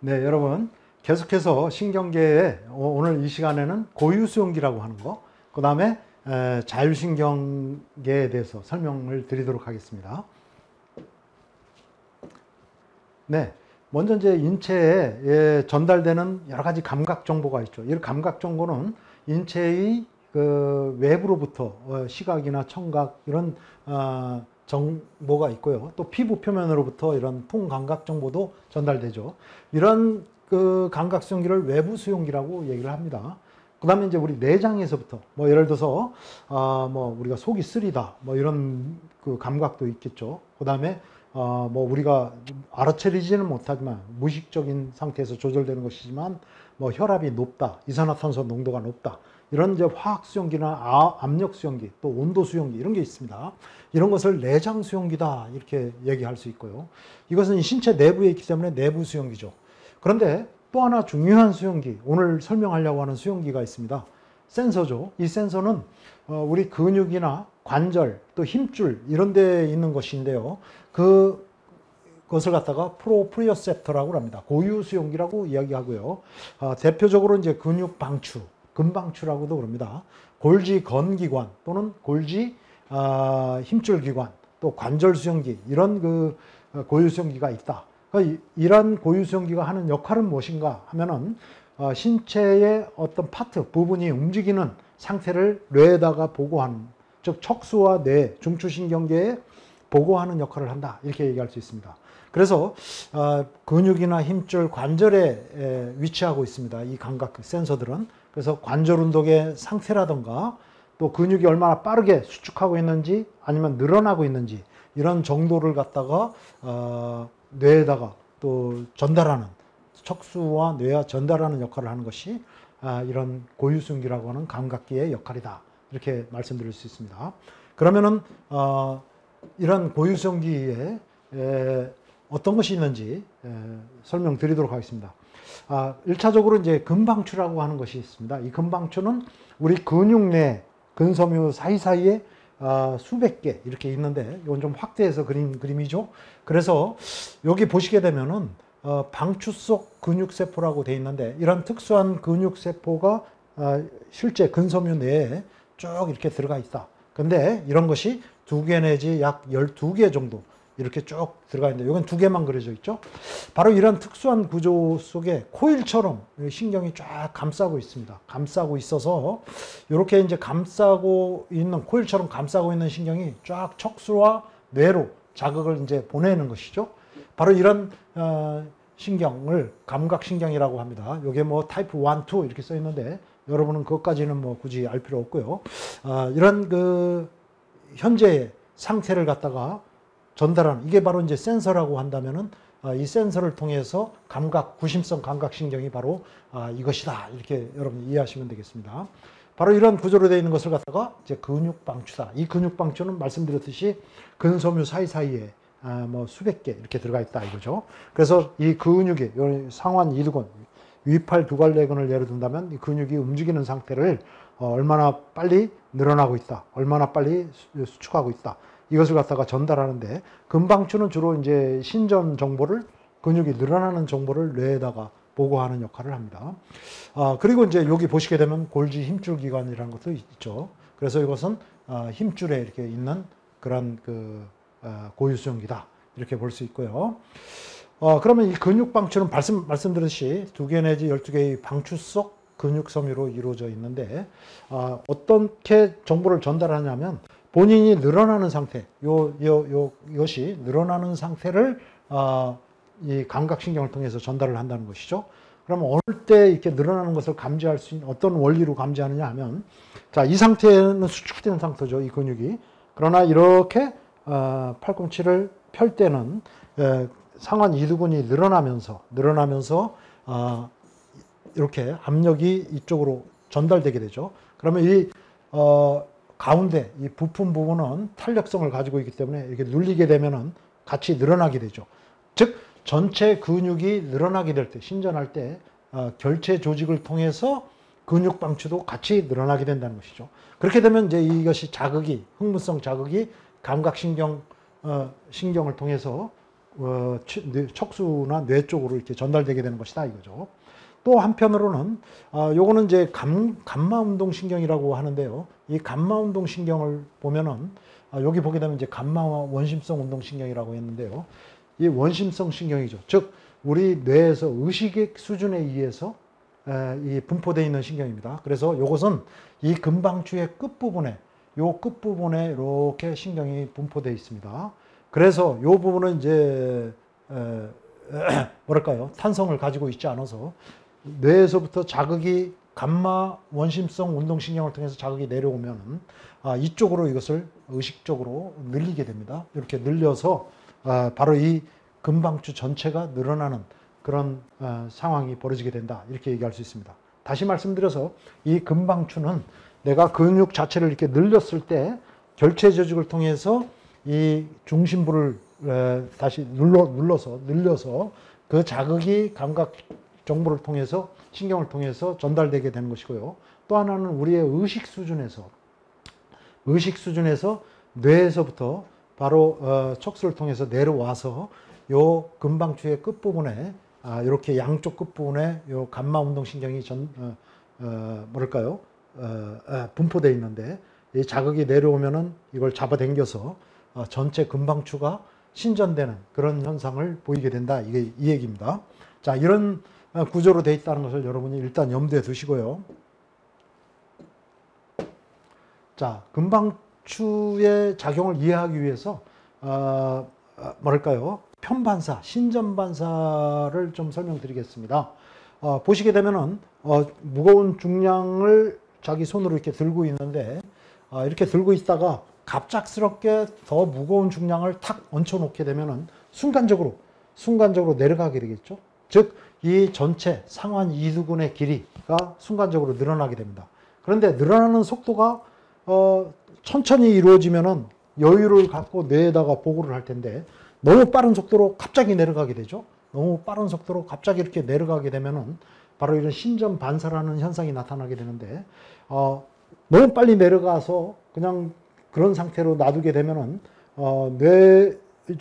네, 여러분 계속해서 신경계의 오늘 이 시간에는 고유수용기라고 하는 거, 그 다음에 자율신경계에 대해서 설명을 드리도록 하겠습니다. 네, 먼저 이제 인체에 전달되는 여러 가지 감각 정보가 있죠. 이 감각 정보는 인체의 그 외부로부터 시각이나 청각 이런 정보가 있고요. 또 피부 표면으로부터 이런 통감각 정보도 전달되죠. 이런 그 감각 수용기를 외부 수용기라고 얘기를 합니다. 그 다음에 이제 우리 내장에서부터 뭐 예를 들어서 뭐 우리가 속이 쓰리다 뭐 이런 그 감각도 있겠죠. 그 다음에 뭐 우리가 알아차리지는 못하지만 무의식적인 상태에서 조절되는 것이지만 뭐 혈압이 높다, 이산화탄소 농도가 높다, 이런 이제 화학 수용기나 압력 수용기, 또 온도 수용기 이런 게 있습니다. 이런 것을 내장 수용기다 이렇게 얘기할 수 있고요. 이것은 신체 내부에 있기 때문에 내부 수용기죠. 그런데 또 하나 중요한 수용기, 오늘 설명하려고 하는 수용기가 있습니다. 센서죠. 이 센서는 우리 근육이나 관절, 또 힘줄 이런 데 있는 것인데요. 그것을 갖다가 프로프리오셉터라고 합니다. 고유 수용기라고 이야기하고요. 대표적으로 이제 근육 방추, 근방추라고도 그럽니다. 골지 건기관 또는 골지 힘줄 기관, 또 관절 수용기 이런 그 고유 수용기가 있다. 이런 고유 수용기가 하는 역할은 무엇인가 하면은 신체의 어떤 파트 부분이 움직이는 상태를 뇌에다가 보고하는, 즉 척수와 뇌, 중추신경계에 보고하는 역할을 한다 이렇게 얘기할 수 있습니다. 그래서 근육이나 힘줄, 관절에 위치하고 있습니다. 이 감각 센서들은. 그래서 관절 운동의 상태라든가 또 근육이 얼마나 빠르게 수축하고 있는지 아니면 늘어나고 있는지 이런 정도를 갖다가 뇌에다가 또 전달하는, 척수와 뇌와 전달하는 역할을 하는 것이 이런 고유수용기라고 하는 감각기의 역할이다 이렇게 말씀드릴 수 있습니다. 그러면은 이런 고유수용기에 어떤 것이 있는지 설명드리도록 하겠습니다. 1차적으로 이제 근방추라고 하는 것이 있습니다. 이 근방추는 우리 근육 내 근섬유 사이사이에 수백 개 이렇게 있는데, 이건 좀 확대해서 그린 그림이죠. 그래서 여기 보시게 되면은 방추 속 근육세포라고 되어 있는데, 이런 특수한 근육세포가 실제 근섬유 내에 쭉 이렇게 들어가 있다. 근데 이런 것이 2개 내지 약 12개 정도 이렇게 쭉 들어가 있는데, 이건 2개만 그려져 있죠. 바로 이런 특수한 구조 속에 코일처럼 신경이 쫙 감싸고 있습니다. 감싸고 있어서 이렇게 이제 감싸고 있는, 코일처럼 감싸고 있는 신경이 쫙 척수와 뇌로 자극을 이제 보내는 것이죠. 바로 이런 신경을 감각신경이라고 합니다. 이게 뭐 타입 1, 2 이렇게 써 있는데 여러분은 그것까지는 뭐 굳이 알 필요 없고요. 이런 그 현재의 상태를 갖다가 전달하는, 이게 바로 이제 센서라고 한다면은 이 센서를 통해서 감각, 구심성 감각신경이 바로 이것이다 이렇게 여러분 이해하시면 되겠습니다. 바로 이런 구조로 되어 있는 것을 갖다가 이제 근육방추다. 이 근육방추는 말씀드렸듯이 근섬유 사이사이에 뭐 수백 개 이렇게 들어가 있다 이거죠. 그래서 이 근육이 상완 이두근, 위팔 두갈래근을 예를 든다면 이 근육이 움직이는 상태를 얼마나 빨리 늘어나고 있다, 얼마나 빨리 수축하고 있다, 이것을 갖다가 전달하는데, 근방추는 주로 이제 신전 정보를, 근육이 늘어나는 정보를 뇌에다가 보고하는 역할을 합니다. 그리고 이제 여기 보시게 되면 골지 힘줄 기관이라는 것도 있죠. 그래서 이것은 힘줄에 이렇게 있는 그런 그 고유수용기다 이렇게 볼 수 있고요. 그러면 이 근육방추는 말씀드렸듯이 2개 내지 12개의 방추 속 근육섬유로 이루어져 있는데, 어떻게 정보를 전달하냐면 본인이 늘어나는 상태, 이것이 늘어나는 상태를 이 감각신경을 통해서 전달을 한다는 것이죠. 그러면 어느 때 이렇게 늘어나는 것을 감지할 수 있는, 어떤 원리로 감지하느냐 하면, 자, 이 상태는 수축된 상태죠, 이 근육이. 그러나 이렇게 팔꿈치를 펼 때는 상완 이두근이 늘어나면서 이렇게 압력이 이쪽으로 전달되게 되죠. 그러면 이 가운데 이 부품 부분은 탄력성을 가지고 있기 때문에 이렇게 눌리게 되면은 같이 늘어나게 되죠. 즉 전체 근육이 늘어나게 될 때, 신전할 때 결체 조직을 통해서 근육 방추도 같이 늘어나게 된다는 것이죠. 그렇게 되면 이제 이것이 자극이, 흥분성 자극이 감각신경 신경을 통해서 척수나 뇌 쪽으로 이렇게 전달되게 되는 것이다 이거죠. 또 한편으로는 요거는 이제 감마운동신경이라고 하는데요. 이 감마운동신경을 보면은 여기 보게 되면 이제 감마와 원심성 운동신경이라고 했는데요. 이 원심성 신경이죠. 즉 우리 뇌에서 의식의 수준에 의해서 이 분포되어 있는 신경입니다. 그래서 요것은 이 금방추의 끝부분에 이렇게 신경이 분포되어 있습니다. 그래서 이 부분은 이제 뭐랄까요, 탄성을 가지고 있지 않아서 뇌에서부터 자극이 감마 원심성 운동신경을 통해서 자극이 내려오면 이쪽으로 이것을 의식적으로 늘리게 됩니다. 이렇게 늘려서 바로 이 금방추 전체가 늘어나는 그런 상황이 벌어지게 된다, 이렇게 얘기할 수 있습니다. 다시 말씀드려서 이 금방추는 내가 근육 자체를 이렇게 늘렸을 때 결체 조직을 통해서 이 중심부를 다시 늘려서 그 자극이 감각 정보를 통해서, 신경을 통해서 전달되게 되는 것이고요. 또 하나는 우리의 의식 수준에서 뇌에서부터 바로 척수를 통해서 내려와서 요 금방추의 끝부분에 이렇게 양쪽 끝부분에 요 감마 운동신경이 분포되어 있는데, 이 자극이 내려오면은 이걸 잡아당겨서 전체 금방추가 신전되는 그런 현상을 보이게 된다, 이 얘기입니다. 자, 이런 구조로 되어 있다는 것을 여러분이 일단 염두에 두시고요. 자, 금방추의 작용을 이해하기 위해서 편반사, 신전반사를 좀 설명드리겠습니다. 보시게 되면은 무거운 중량을 자기 손으로 이렇게 들고 있는데, 이렇게 들고 있다가 갑작스럽게 더 무거운 중량을 탁 얹혀 놓게 되면은 순간적으로 내려가게 되겠죠. 즉 이 전체 상완 이두근의 길이가 순간적으로 늘어나게 됩니다. 그런데 늘어나는 속도가 천천히 이루어지면은 여유를 갖고 뇌에다가 보고를 할 텐데, 너무 빠른 속도로 갑자기 내려가게 되죠. 너무 빠른 속도로 갑자기 이렇게 내려가게 되면은 바로 이런 신전 반사라는 현상이 나타나게 되는데, 너무 빨리 내려가서 그냥 그런 상태로 놔두게 되면은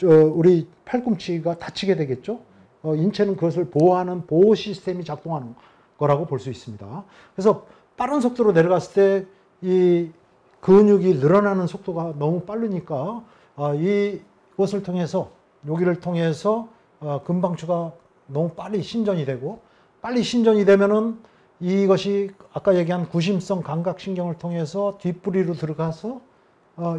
우리 팔꿈치가 다치게 되겠죠. 인체는 그것을 보호하는 보호 시스템이 작동하는 거라고 볼 수 있습니다. 그래서 빠른 속도로 내려갔을 때 이 근육이 늘어나는 속도가 너무 빠르니까 이것을 통해서, 여기를 통해서 금방추가 너무 빨리 신전이 되고, 빨리 신전이 되면은 이것이 아까 얘기한 구심성 감각신경을 통해서 뒷부리로 들어가서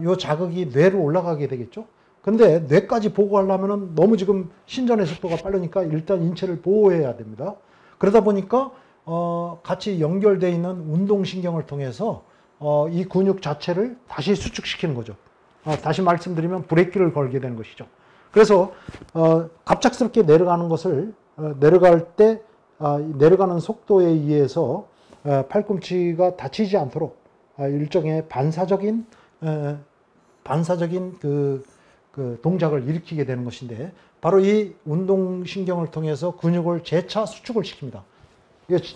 요 자극이 뇌로 올라가게 되겠죠. 근데 뇌까지 보고하려면은 너무 지금 신전의 속도가 빠르니까 일단 인체를 보호해야 됩니다. 그러다 보니까 같이 연결되어 있는 운동신경을 통해서 이 근육 자체를 다시 수축시키는 거죠. 다시 말씀드리면 브레이크를 걸게 되는 것이죠. 그래서 갑작스럽게 내려가는 것을 내려갈 때 내려가는 속도에 의해서 팔꿈치가 다치지 않도록 일종의 반사적인 그 동작을 일으키게 되는 것인데, 바로 이 운동신경을 통해서 근육을 재차 수축을 시킵니다.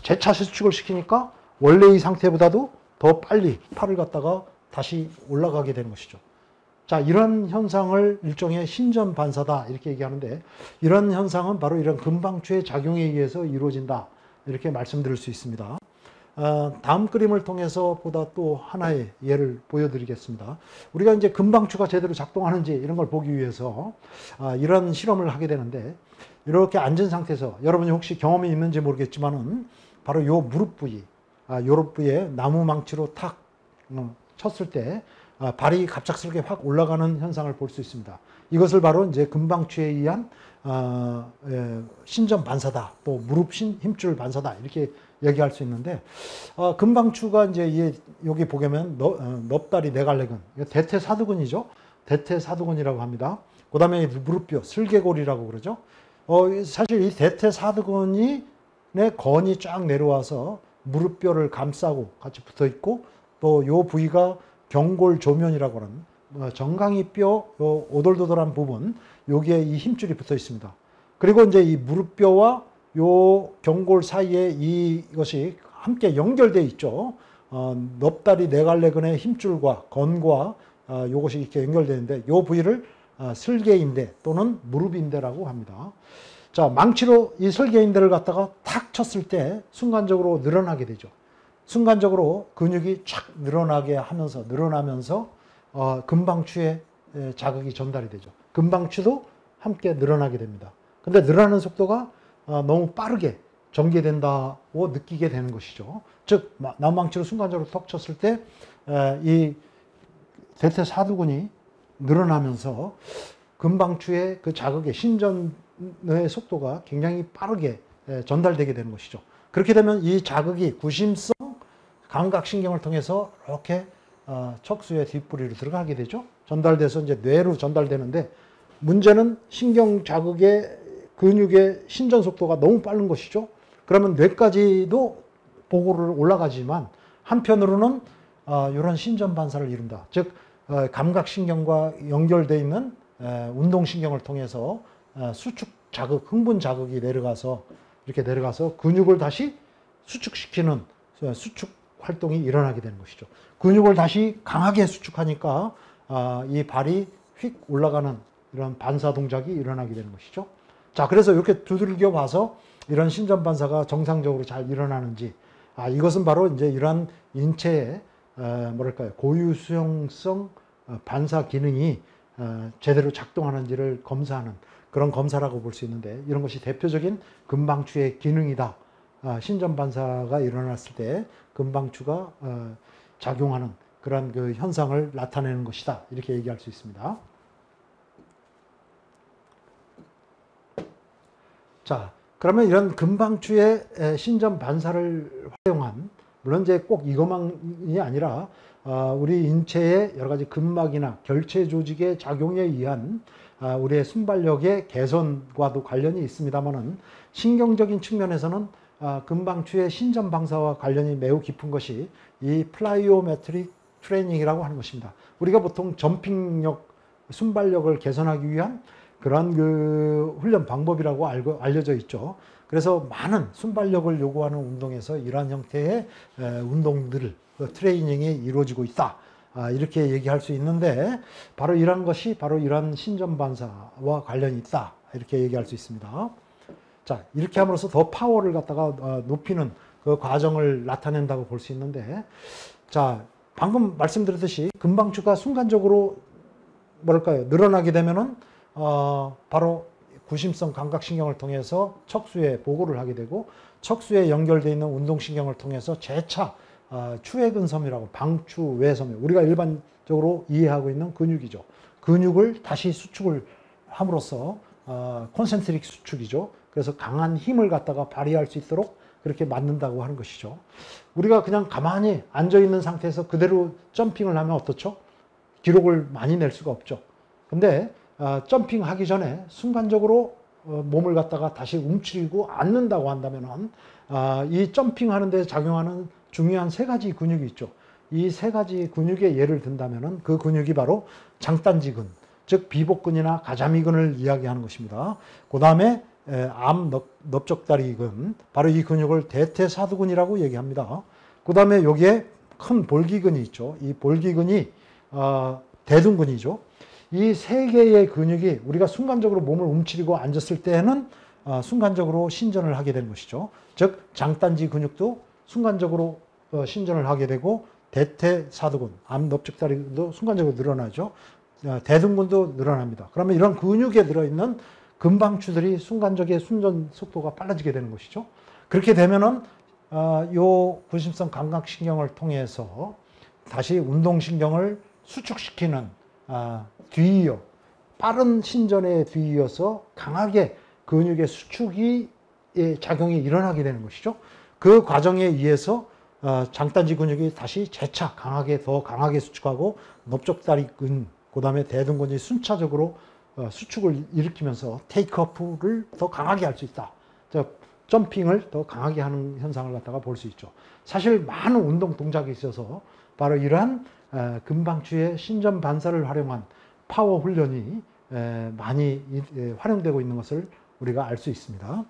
재차 수축을 시키니까 원래의 상태보다도 더 빨리 팔을 갖다가 다시 올라가게 되는 것이죠. 자, 이런 현상을 일종의 신전 반사다, 이렇게 얘기하는데, 이런 현상은 바로 이런 금방추의 작용에 의해서 이루어진다, 이렇게 말씀드릴 수 있습니다. 다음 그림을 통해서 보다 또 하나의 예를 보여드리겠습니다. 우리가 이제 금방추가 제대로 작동하는지 이런 걸 보기 위해서 이런 실험을 하게 되는데, 이렇게 앉은 상태에서 여러분이 혹시 경험이 있는지 모르겠지만은 바로 요 무릎 부위, 요런 부위에 나무 망치로 탁 쳤을 때 발이 갑작스럽게 확 올라가는 현상을 볼 수 있습니다. 이것을 바로 이제 금방추에 의한 신전 반사다, 또 무릎 힘줄 반사다, 이렇게 얘기할 수 있는데, 금방추가 이제 여기 보면 넙다리 내갈래근, 대퇴사두근이죠. 대퇴사두근이라고 합니다. 그 다음에 무릎뼈, 슬개골이라고 그러죠. 사실 이 대퇴사두근이 건이 쫙 내려와서 무릎뼈를 감싸고 같이 붙어 있고, 또 요 부위가 경골조면이라고 하는 정강이뼈 오돌도돌한 부분, 여기에 이 힘줄이 붙어 있습니다. 그리고 이제 이 무릎뼈와 요 경골 사이에 이것이 함께 연결되어 있죠. 넙다리 내갈래근의 힘줄과 건과 요것이 이렇게 연결되는데, 요 부위를 슬개인대 또는 무릎인대라고 합니다. 자, 망치로 이 슬개인대를 갖다가 탁 쳤을 때 순간적으로 늘어나게 되죠. 순간적으로 근육이 촥 늘어나면서 금방추에 자극이 전달이 되죠. 금방추도 함께 늘어나게 됩니다. 근데 늘어나는 속도가 너무 빠르게 전개된다고 느끼게 되는 것이죠. 즉, 나무망치로 순간적으로 턱 쳤을 때 이 대퇴사두근이 늘어나면서 금방추의 그 자극의 신전의 속도가 굉장히 빠르게 전달되게 되는 것이죠. 그렇게 되면 이 자극이 구심성 감각신경을 통해서 이렇게 척수의 뒷부리로 들어가게 되죠. 전달돼서 이제 뇌로 전달되는데, 문제는 신경 자극의 근육의 신전 속도가 너무 빠른 것이죠. 그러면 뇌까지도 보고를 올라가지만 한편으로는 이런 신전 반사를 이룬다. 즉 감각신경과 연결되어 있는 운동신경을 통해서 수축 자극, 흥분 자극이 이렇게 내려가서 근육을 다시 수축시키는 수축 활동이 일어나게 되는 것이죠. 근육을 다시 강하게 수축하니까 이 발이 휙 올라가는 이런 반사 동작이 일어나게 되는 것이죠. 자, 그래서 이렇게 두들겨 봐서 이런 신전 반사가 정상적으로 잘 일어나는지, 이것은 바로 이제 이러한 인체의 고유 수용성 반사 기능이 제대로 작동하는지를 검사하는 그런 검사라고 볼 수 있는데, 이런 것이 대표적인 금방추의 기능이다. 신전 반사가 일어났을 때 금방추가 작용하는 그런 그 현상을 나타내는 것이다. 이렇게 얘기할 수 있습니다. 자, 그러면 이런 금방추의 신전 반사를 활용한, 물론 이제 꼭 이것만이 아니라 우리 인체의 여러 가지 근막이나 결체 조직의 작용에 의한 우리의 순발력의 개선과도 관련이 있습니다만은, 신경적인 측면에서는 금방추의 신전 방사와 관련이 매우 깊은 것이 이 플라이오메트릭 트레이닝이라고 하는 것입니다. 우리가 보통 점핑력, 순발력을 개선하기 위한 그런 그 훈련 방법이라고 알려져 있죠. 그래서 많은 순발력을 요구하는 운동에서 이러한 형태의 운동들을, 트레이닝이 이루어지고 있다. 이렇게 얘기할 수 있는데, 바로 이러한 것이 바로 이러한 신전 반사와 관련이 있다. 이렇게 얘기할 수 있습니다. 자, 이렇게 함으로써 더 파워를 갖다가 높이는 그 과정을 나타낸다고 볼 수 있는데, 자, 방금 말씀드렸듯이 금방추가 순간적으로 늘어나게 되면은 바로 구심성 감각신경을 통해서 척수에 보고를 하게 되고, 척수에 연결되어 있는 운동신경을 통해서 재차 추외근섬이라고, 방추, 외섬유, 우리가 일반적으로 이해하고 있는 근육이죠. 근육을 다시 수축을 함으로써 콘센트릭 수축이죠. 그래서 강한 힘을 갖다가 발휘할 수 있도록 그렇게 만든다고 하는 것이죠. 우리가 그냥 가만히 앉아있는 상태에서 그대로 점핑을 하면 어떻죠? 기록을 많이 낼 수가 없죠. 근데 점핑하기 전에 순간적으로 몸을 갖다가 다시 움츠리고 앉는다고 한다면 이 점핑하는 데 작용하는 중요한 세 가지 근육이 있죠. 이 세 가지 근육의 예를 든다면 그 근육이 바로 장단지근, 즉 비복근이나 가자미근을 이야기하는 것입니다. 그 다음에 암 넓적다리근, 바로 이 근육을 대퇴사두근이라고 얘기합니다. 그 다음에 여기에 큰 볼기근이 있죠. 이 볼기근이 대둔근이죠. 이 세 개의 근육이 우리가 순간적으로 몸을 움츠리고 앉았을 때는 순간적으로 신전을 하게 되는 것이죠. 즉 장단지 근육도 순간적으로 신전을 하게 되고, 대퇴사두근, 암 넓적다리근도 순간적으로 늘어나죠. 대둔근도 늘어납니다. 그러면 이런 근육에 들어있는 금방추들이 순간적인 순전 속도가 빨라지게 되는 것이죠. 그렇게 되면은 요 구심성 감각신경을 통해서 다시 운동신경을 수축시키는 뒤이어, 빠른 신전에 뒤이어서 강하게 근육의 수축이 작용이 일어나게 되는 것이죠. 그 과정에 의해서 장단지 근육이 다시 재차 더 강하게 수축하고, 넓적다리근, 그 다음에 대둔근이 순차적으로 수축을 일으키면서 테이크오프를 더 강하게 할 수 있다. 점핑을 더 강하게 하는 현상을 갖다가 볼 수 있죠. 사실 많은 운동 동작이 있어서 바로 이러한 금방추의 신전 반사를 활용한 파워 훈련이 많이 활용되고 있는 것을 우리가 알 수 있습니다.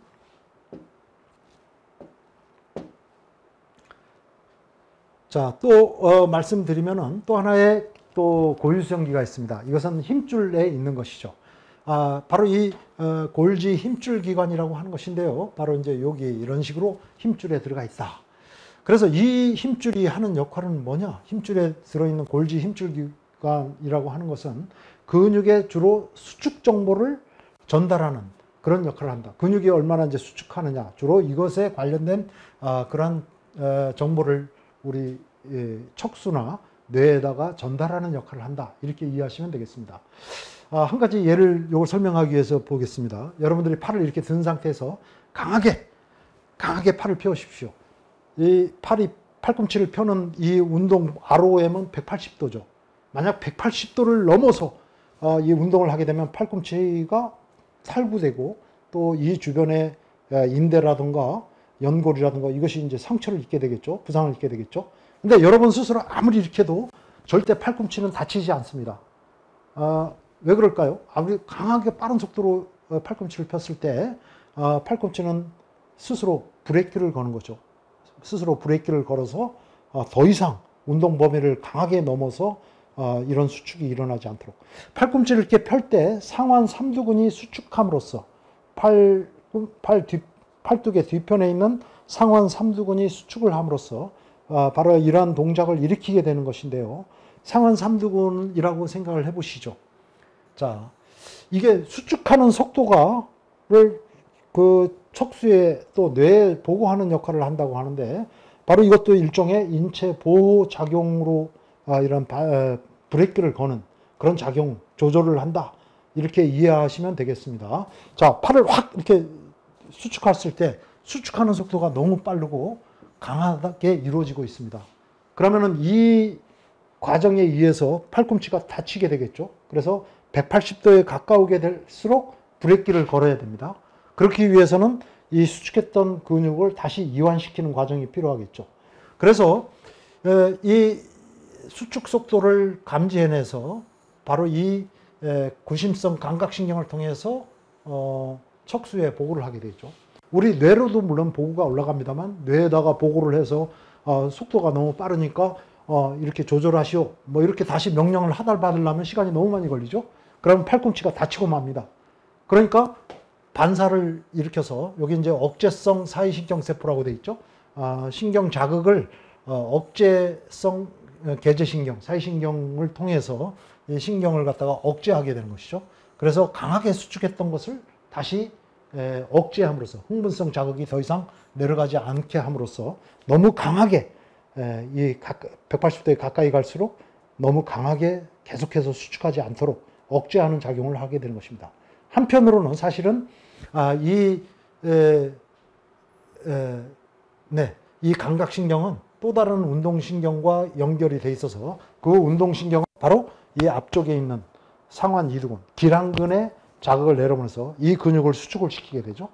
자, 또 말씀드리면은 또 하나의 또 고유수용기가 있습니다. 이것은 힘줄에 있는 것이죠. 바로 이 골지 힘줄 기관이라고 하는 것인데요. 바로 이제 여기 이런 식으로 힘줄에 들어가 있다. 그래서 이 힘줄이 하는 역할은 뭐냐? 힘줄에 들어있는 골지 힘줄 기관이라고 하는 것은 근육에 주로 수축 정보를 전달하는 그런 역할을 한다. 근육이 얼마나 이제 수축하느냐. 주로 이것에 관련된 그런 정보를 우리 척수나 뇌에다가 전달하는 역할을 한다. 이렇게 이해하시면 되겠습니다. 한 가지 예를 요걸 설명하기 위해서 보겠습니다. 여러분들이 팔을 이렇게 든 상태에서 강하게 팔을 펴십시오. 이 팔꿈치를 펴는 이 운동 ROM은 180도죠. 만약 180도를 넘어서 이 운동을 하게 되면 팔꿈치가 탈구되고 또 이 주변에 인대라든가 연골이라든가 이것이 이제 상처를 입게 되겠죠. 부상을 입게 되겠죠. 근데 여러분 스스로 아무리 이렇게 해도 절대 팔꿈치는 다치지 않습니다. 왜 그럴까요? 아무리 강하게 빠른 속도로 팔꿈치를 폈을 때 팔꿈치는 스스로 브레이크를 거는 거죠. 스스로 브레이크를 걸어서 더 이상 운동 범위를 강하게 넘어서 이런 수축이 일어나지 않도록. 팔꿈치를 이렇게 펼 때 상완 삼두근이 수축함으로써 팔뚝의 뒤편에 있는 상완 삼두근이 수축을 함으로써 바로 이러한 동작을 일으키게 되는 것인데요. 상완 삼두근이라고 생각을 해보시죠. 자, 이게 수축하는 속도가를 그 척수에 또 뇌에 보고하는 역할을 한다고 하는데 바로 이것도 일종의 인체 보호 작용으로 이런 브레이크를 거는 그런 작용 조절을 한다. 이렇게 이해하시면 되겠습니다. 자, 팔을 확 이렇게 수축했을 때 수축하는 속도가 너무 빠르고 강하게 이루어지고 있습니다. 그러면은 이 과정에 의해서 팔꿈치가 다치게 되겠죠. 그래서 180도에 가까우게 될수록 브레이크를 걸어야 됩니다. 그렇기 위해서는 이 수축했던 근육을 다시 이완시키는 과정이 필요하겠죠. 그래서 이 수축 속도를 감지해내서 바로 이 구심성 감각신경을 통해서 척수에 보고를 하게 되죠. 우리 뇌로도 물론 보고가 올라갑니다만 뇌에다가 보고를 해서 속도가 너무 빠르니까 이렇게 조절하시오. 뭐 이렇게 다시 명령을 하달받으려면 시간이 너무 많이 걸리죠. 그러면 팔꿈치가 다치고 맙니다. 그러니까 반사를 일으켜서 여기 이제 억제성 사이신경세포라고 돼 있죠. 신경 자극을 억제성 계제신경, 사이신경을 통해서 이 신경을 갖다가 억제하게 되는 것이죠. 그래서 강하게 수축했던 것을 다시 억제함으로써 흥분성 자극이 더 이상 내려가지 않게 함으로써 너무 강하게 이 180도에 가까이 갈수록 너무 강하게 계속해서 수축하지 않도록 억제하는 작용을 하게 되는 것입니다. 한편으로는 사실은 이 감각신경은 또 다른 운동신경과 연결이 돼 있어서 그 운동신경은 바로 이 앞쪽에 있는 상완 이두근, 기랑근에 자극을 내려보면서 이 근육을 수축을 시키게 되죠.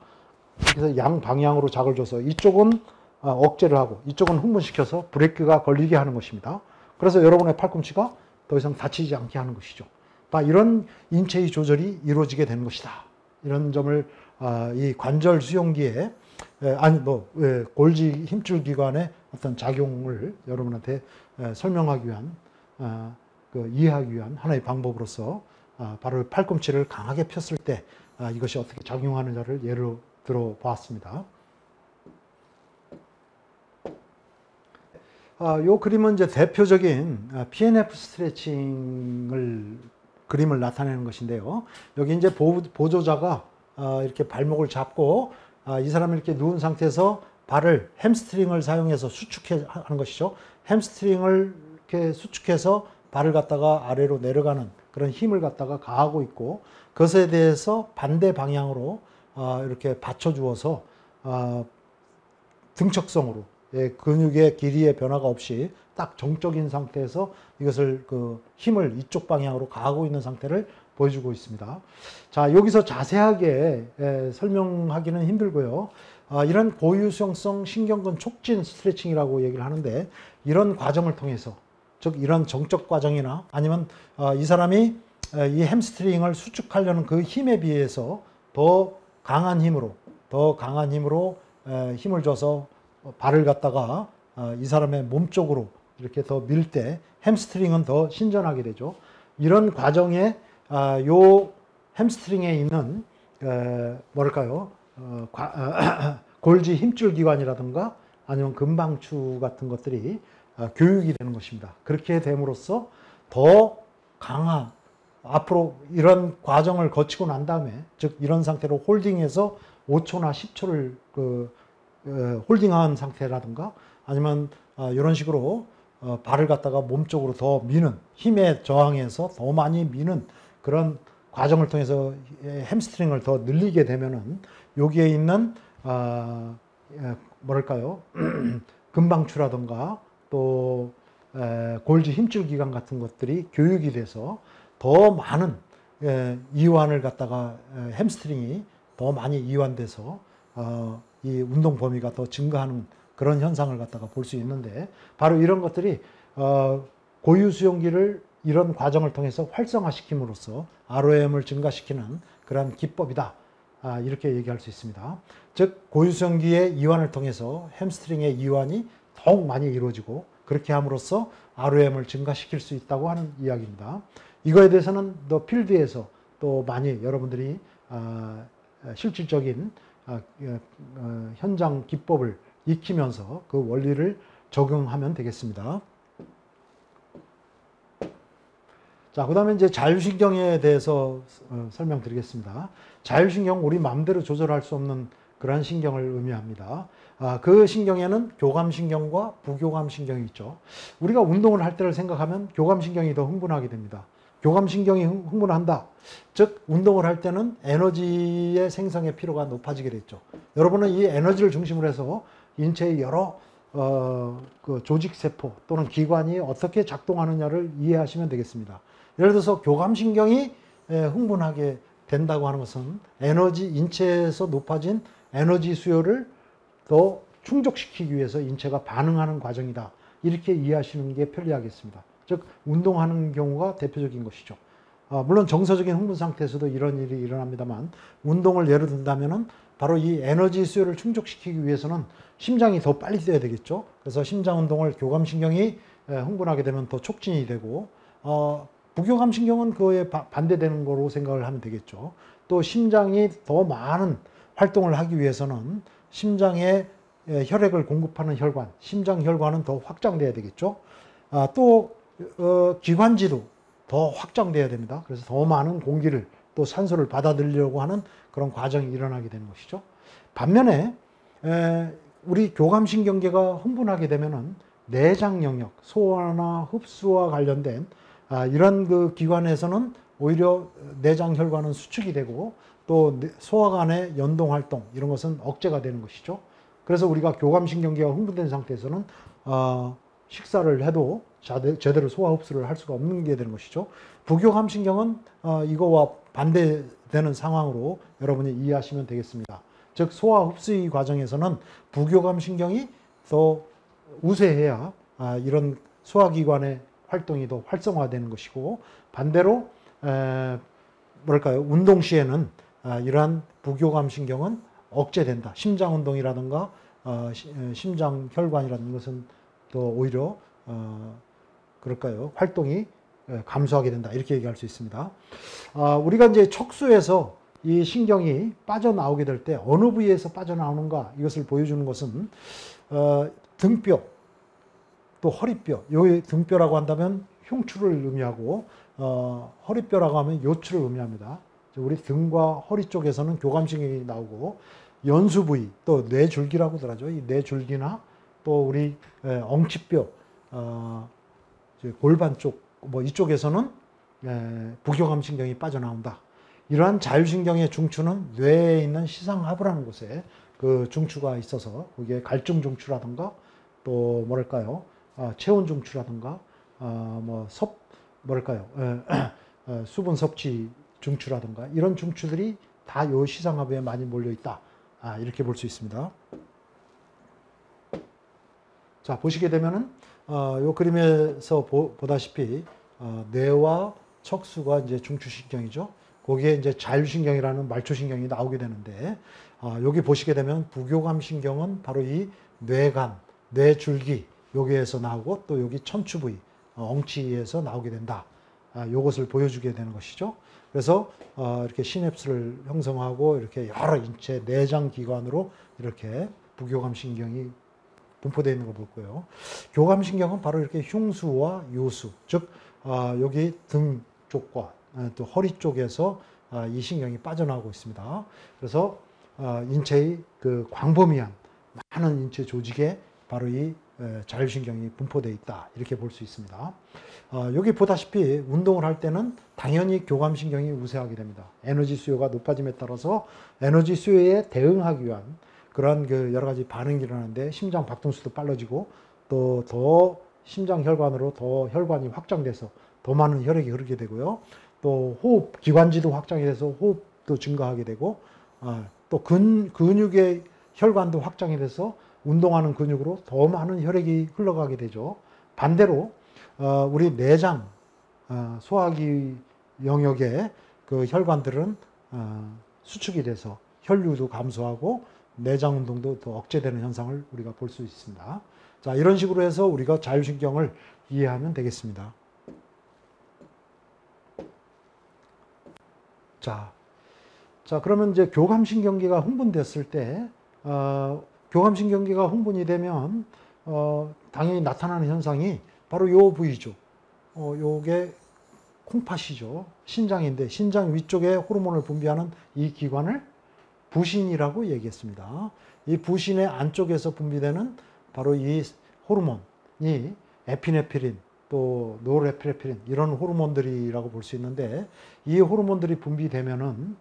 그래서 양 방향으로 자극을 줘서 이쪽은 억제를 하고 이쪽은 흥분시켜서 브레이크가 걸리게 하는 것입니다. 그래서 여러분의 팔꿈치가 더 이상 다치지 않게 하는 것이죠. 다 이런 인체의 조절이 이루어지게 되는 것이다. 이런 점을 이 관절 수용기에 골지 힘줄 기관의 어떤 작용을 여러분한테 설명하기 위한 이해하기 위한 하나의 방법으로서 바로 팔꿈치를 강하게 폈을 때 이것이 어떻게 작용하느냐를 예로 들어 보았습니다. 이 그림은 이제 대표적인 PNF 스트레칭을 그림을 나타내는 것인데요. 여기 이제 보조자가 이렇게 발목을 잡고 이 사람이 이렇게 누운 상태에서 발을 햄스트링을 사용해서 수축하는 것이죠. 햄스트링을 이렇게 수축해서 발을 갖다가 아래로 내려가는 그런 힘을 갖다가 가하고 있고 그것에 대해서 반대 방향으로 이렇게 받쳐주어서 등척성으로 근육의 길이의 변화가 없이 딱 정적인 상태에서 이것을 힘을 이쪽 방향으로 가하고 있는 상태를 보여주고 있습니다. 자, 여기서 자세하게 설명하기는 힘들고요. 이런 고유수용성 신경근 촉진 스트레칭이라고 얘기를 하는데 이런 과정을 통해서 즉 이런 정적 과정이나 아니면 이 사람이 이 햄스트링을 수축하려는 그 힘에 비해서 더 강한 힘으로 힘을 줘서 발을 갖다가 이 사람의 몸 쪽으로 이렇게 더 밀 때 햄스트링은 더 신전하게 되죠. 이런 과정에 요 햄스트링에 있는 뭐랄까요? 골지 힘줄 기관이라든가 아니면 금방추 같은 것들이 교육이 되는 것입니다. 그렇게 됨으로써 더 강한 앞으로 이런 과정을 거치고 난 다음에 즉 이런 상태로 홀딩해서 5초나 10초를 홀딩한 상태라든가 아니면 이런 식으로 발을 갖다가 몸 쪽으로 더 미는 힘에 저항해서 더 많이 미는 그런 과정을 통해서 햄스트링을 더 늘리게 되면은 여기에 있는 뭐랄까요 금방추라든가 또 골지 힘줄 기관 같은 것들이 교육이 돼서 더 많은 이완을 갖다가 햄스트링이 더 많이 이완돼서 이 운동 범위가 더 증가하는 그런 현상을 갖다가 볼 수 있는데 바로 이런 것들이 고유 수용기를 이런 과정을 통해서 활성화시킴으로써 ROM을 증가시키는 그런 기법이다. 이렇게 얘기할 수 있습니다. 즉 고유 수용기의 이완을 통해서 햄스트링의 이완이 더욱 많이 이루어지고 그렇게 함으로써 ROM을 증가시킬 수 있다고 하는 이야기입니다. 이거에 대해서는 더 필드에서 또 많이 여러분들이 실질적인 현장 기법을 익히면서 그 원리를 적용하면 되겠습니다. 자, 그 다음에 이제 자율신경에 대해서 설명드리겠습니다. 자율신경, 우리 마음대로 조절할 수 없는 그러한 신경을 의미합니다. 그 신경에는 교감신경과 부교감신경이 있죠. 우리가 운동을 할 때를 생각하면 교감신경이 더 흥분하게 됩니다. 교감신경이 흥분한다. 즉 운동을 할 때는 에너지의 생성의 필요가 높아지게 됐죠. 여러분은 이 에너지를 중심으로 해서 인체의 여러 그 조직세포 또는 기관이 어떻게 작동하느냐를 이해하시면 되겠습니다. 예를 들어서 교감신경이 흥분하게 된다고 하는 것은 인체에서 높아진 에너지 수요를 더 충족시키기 위해서 인체가 반응하는 과정이다. 이렇게 이해하시는 게 편리하겠습니다. 즉 운동하는 경우가 대표적인 것이죠. 물론 정서적인 흥분 상태에서도 이런 일이 일어납니다만 운동을 예를 든다면은 바로 이 에너지 수요를 충족시키기 위해서는 심장이 더 빨리 뛰어야 되겠죠. 그래서 심장 운동을 교감신경이 흥분하게 되면 더 촉진이 되고 부교감신경은 그에 반대되는 거로 생각을 하면 되겠죠. 또 심장이 더 많은 활동을 하기 위해서는 심장에 혈액을 공급하는 혈관, 심장혈관은 더 확장돼야 되겠죠. 또 기관지도 더 확장돼야 됩니다. 그래서 더 많은 공기를 또 산소를 받아들이려고 하는 그런 과정이 일어나게 되는 것이죠. 반면에 우리 교감신경계가 흥분하게 되면은 내장 영역, 소화나 흡수와 관련된 이런 그 기관에서는 오히려 내장 혈관은 수축이 되고 또 소화관의 연동 활동 이런 것은 억제가 되는 것이죠. 그래서 우리가 교감신경계가 흥분된 상태에서는 식사를 해도 제대로 소화 흡수를 할 수가 없는 게 되는 것이죠. 부교감신경은 이거와 반대되는 상황으로 여러분이 이해하시면 되겠습니다. 즉 소화 흡수의 과정에서는 부교감신경이 더 우세해야 이런 소화기관의 활동이 더 활성화되는 것이고 반대로 뭐랄까요 운동 시에는 이러한 부교감신경은 억제된다. 심장운동이라든가 심장혈관이라는 것은 더 오히려 그럴까요 활동이 감소하게 된다. 이렇게 얘기할 수 있습니다. 우리가 이제 척수에서 이 신경이 빠져나오게 될 때 어느 부위에서 빠져나오는가 이것을 보여주는 것은 등뼈 또 허리뼈. 여기 등뼈라고 한다면 흉추를 의미하고 허리뼈라고 하면 요추를 의미합니다. 우리 등과 허리 쪽에서는 교감신경이 나오고 연수 부위 또 뇌줄기라고들 하죠. 이 뇌줄기나 또 우리 엉치뼈 골반 쪽 뭐 이쪽에서는 부교감신경이 빠져나온다. 이러한 자율신경의 중추는 뇌에 있는 시상하부라는 곳에 그 중추가 있어서 거기에 갈증 중추라든가 또 뭐랄까요 체온 중추라든가 뭐랄까요 수분 섭취 중추라든가 이런 중추들이 다 요 시상하부에 많이 몰려 있다. 이렇게 볼 수 있습니다. 자 보시게 되면은 요 그림에서 보다시피 뇌와 척수가 이제 중추신경이죠. 거기에 이제 자율신경이라는 말초신경이 나오게 되는데 여기 보시게 되면 부교감신경은 바로 이 뇌간, 뇌줄기 여기에서 나오고 또 여기 척추 부위, 엉치에서 나오게 된다. 요것을 보여주게 되는 것이죠. 그래서 이렇게 시냅스를 형성하고 이렇게 여러 인체 내장 기관으로 이렇게 부교감신경이 분포되어 있는 거 볼 거예요. 교감신경은 바로 이렇게 흉수와 요수, 즉 여기 등 쪽과 또 허리 쪽에서 이 신경이 빠져나오고 있습니다. 그래서 인체의 그 광범위한 많은 인체 조직에 바로 이 자율신경이 분포되어 있다. 이렇게 볼 수 있습니다. 여기 보다시피 운동을 할 때는 당연히 교감신경이 우세하게 됩니다. 에너지 수요가 높아짐에 따라서 에너지 수요에 대응하기 위한 그러한 그 여러 가지 반응이 일어나는데 심장 박동수도 빨라지고 또 더 심장 혈관으로 더 혈관이 확장돼서 더 많은 혈액이 흐르게 되고요. 또 호흡 기관지도 확장이 돼서 호흡도 증가하게 되고 또 근육의 혈관도 확장이 돼서 운동하는 근육으로 더 많은 혈액이 흘러가게 되죠. 반대로 우리 내장 소화기 영역의 그 혈관들은 수축이 돼서 혈류도 감소하고 내장 운동도 더 억제되는 현상을 우리가 볼 수 있습니다. 자, 이런 식으로 해서 우리가 자율신경을 이해하면 되겠습니다. 자, 그러면 이제 교감신경계가 흥분됐을 때, 교감신경계가 흥분이 되면, 당연히 나타나는 현상이 바로 요 부위죠. 요게 콩팥이죠. 신장인데, 신장 위쪽에 호르몬을 분비하는 이 기관을 부신이라고 얘기했습니다. 이 부신의 안쪽에서 분비되는 바로 이 호르몬이 에피네프린, 또 노르에피네프린 이런 호르몬들이라고 볼 수 있는데 이 호르몬들이 분비되면은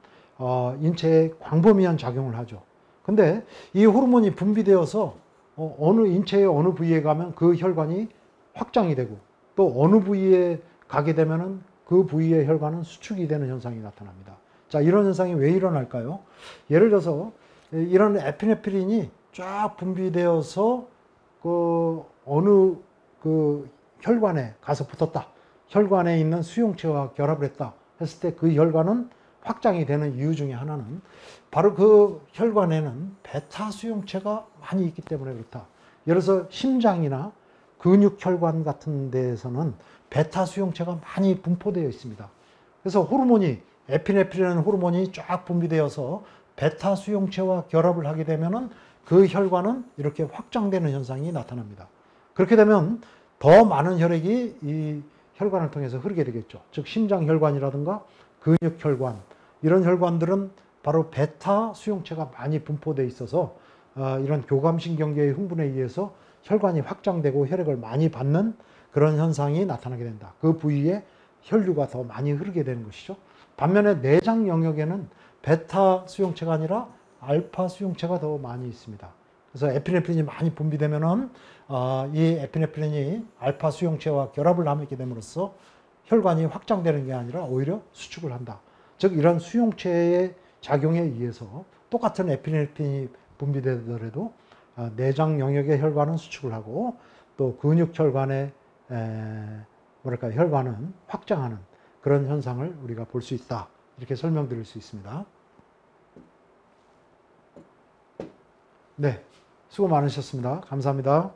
인체에 광범위한 작용을 하죠. 근데 이 호르몬이 분비되어서 어느 인체의 어느 부위에 가면 그 혈관이 확장이 되고 또 어느 부위에 가게 되면은 그 부위의 혈관은 수축이 되는 현상이 나타납니다. 자, 이런 현상이 왜 일어날까요? 예를 들어서 이런 에피네프린이 쫙 분비되어서 그 어느 그 혈관에 가서 붙었다. 혈관에 있는 수용체와 결합을 했다. 했을 때 그 혈관은 확장이 되는 이유 중에 하나는 바로 그 혈관에는 베타 수용체가 많이 있기 때문에 그렇다. 예를 들어서 심장이나 근육혈관 같은 데에서는 베타 수용체가 많이 분포되어 있습니다. 그래서 호르몬이 에피네프린이라는 호르몬이 쫙 분비되어서 베타 수용체와 결합을 하게 되면은 그 혈관은 이렇게 확장되는 현상이 나타납니다. 그렇게 되면 더 많은 혈액이 이 혈관을 통해서 흐르게 되겠죠. 즉 심장혈관이라든가 근육혈관 이런 혈관들은 바로 베타 수용체가 많이 분포되어 있어서 이런 교감신경계의 흥분에 의해서 혈관이 확장되고 혈액을 많이 받는 그런 현상이 나타나게 된다. 그 부위에 혈류가 더 많이 흐르게 되는 것이죠. 반면에 내장 영역에는 베타 수용체가 아니라 알파 수용체가 더 많이 있습니다. 그래서 에피네프린이 많이 분비되면은 이 에피네프린이 알파 수용체와 결합을 하게 됨으로써 혈관이 확장되는 게 아니라 오히려 수축을 한다. 즉 이런 수용체의 작용에 의해서 똑같은 에피네프린이 분비되더라도 내장 영역의 혈관은 수축을 하고 또 근육혈관의 혈관은 확장하는 그런 현상을 우리가 볼 수 있다. 이렇게 설명드릴 수 있습니다. 네, 수고 많으셨습니다. 감사합니다.